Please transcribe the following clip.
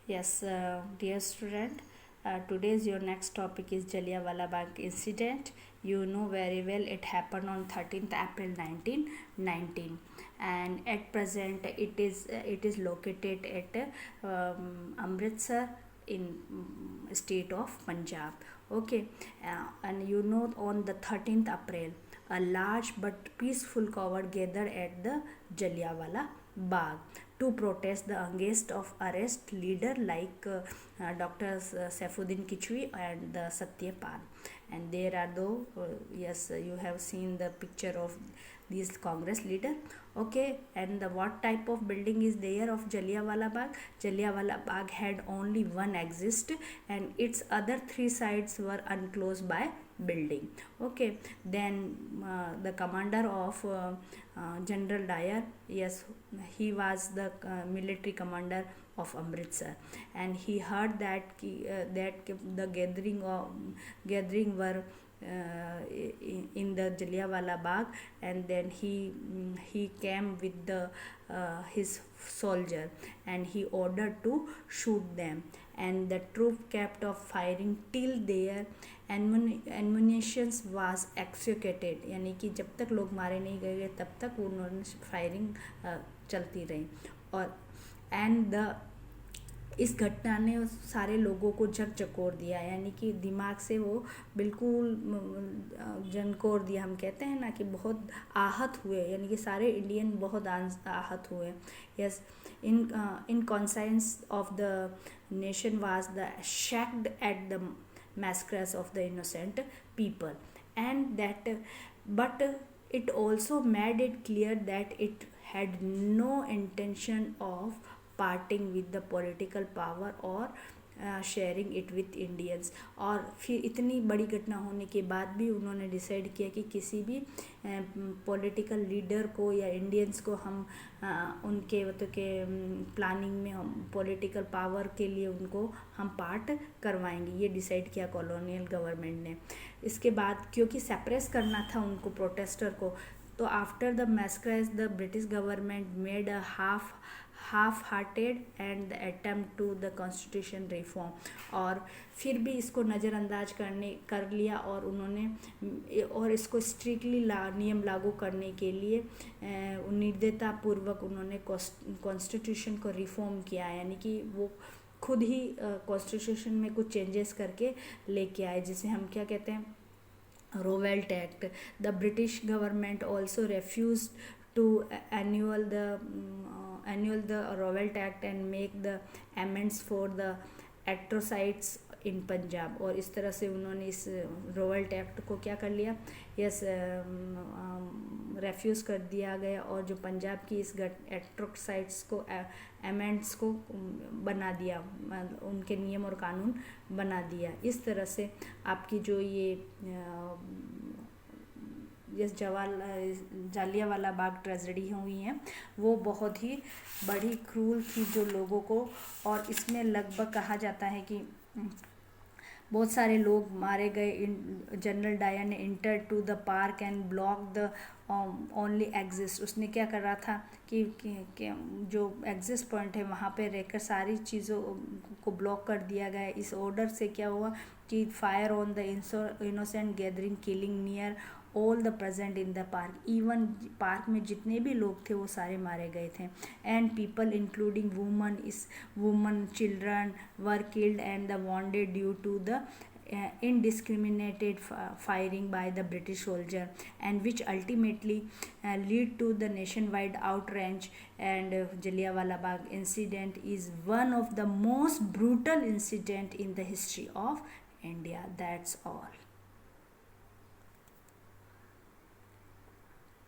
Yes, dear student, today's your next topic is Jallianwala Bagh incident. You know very well it happened on 13th April 1919, and at present it is located at Amritsar in state of Punjab. Okay, and you know on the 13th April, a large but peaceful crowd gathered at the Jallianwala Bagh to protest the against of arrest leader like Dr. Saifuddin Kichwi and the Satyapal. And there are though yes, you have seen the picture of these Congress leader. Okay, and the what type of building is there of Jallianwala Bagh? Jallianwala Bagh had only one exist, and its other three sides were enclosed by building. Okay, then the commander of General Dyer, yes, he was the military commander of Amritsar, and he heard that the gathering were in the Jallianwala Bagh, and then he came with the his soldier, and he ordered to shoot them, and the troop kept of firing till their ammunition was executed, यानी कि जब तक लोग मारे नहीं गए तब तक उन्होंने फायरिंग चलती रही। और एंड द इस घटना ने सारे लोगों को झकझकोर दिया, यानी कि दिमाग से वो बिल्कुल जनकोर दिया। हम कहते हैं ना कि बहुत आहत हुए, यानी कि सारे इंडियन बहुत आहत हुए। Yes, in conscience of the nation was the shocked at the massacres of the innocent people, and that but it also made it clear that it had no intention of parting with the political power or sharing it with Indians. और फिर इतनी बड़ी घटना होने के बाद भी उन्होंने डिसाइड किया कि किसी भी पॉलिटिकल लीडर को या इंडियंस को हम उनके मतलब के प्लानिंग में हम पॉलिटिकल पावर के लिए उनको हम पार्ट करवाएंगे, ये डिसाइड किया कॉलोनियल गवर्नमेंट ने। इसके बाद क्योंकि सेपरेस करना था उनको प्रोटेस्टर को, तो after the massacre the British government made a half-hearted and the attempt to the constitution reform. और फिर भी इसको नज़रअंदाज कर लिया, और उन्होंने और इसको स्ट्रिक्टली नियम लागू करने के लिए निर्दयतापूर्वक उन्होंने कॉन्स्टिट्यूशन को रिफॉर्म किया, यानी कि वो खुद ही कॉन्स्टिट्यूशन में कुछ चेंजेस करके लेके आए, जिसे हम क्या कहते हैं, Rowlatt Act. The British government also refused to annul the Rowlatt Act and make the amends for the atrocities इन पंजाब। और इस तरह से उन्होंने इस रॉयल्ट एक्ट को क्या कर लिया, यस, रेफ्यूज़ कर दिया गया, और जो पंजाब की इस एट्रोसाइट्स को अमेंड्स को बना दिया, उनके नियम और कानून बना दिया। इस तरह से आपकी जो ये जिस जालियांवाला बाग ट्रेजेडी हुई हैं वो बहुत ही बड़ी क्रूल थी जो लोगों को, और इसमें लगभग कहा जाता है कि बहुत सारे लोग मारे गए। जनरल डायर ने enter to the park and block the only exist. उसने क्या कर रहा था कि जो एग्जिस्ट पॉइंट है वहाँ पे रहकर सारी चीज़ों को ब्लॉक कर दिया गया। इस ऑर्डर से क्या हुआ कि fire on the innocent gathering killing near all the present in the park. Even park में जितने भी लोग थे वो सारे मारे गए थे। And people including women children were killed and the wounded due to the indiscriminated firing by the British soldier, and which ultimately lead to the nationwide outrage. And Jallianwala Bagh incident is one of the most brutal incident in the history of India. That's all.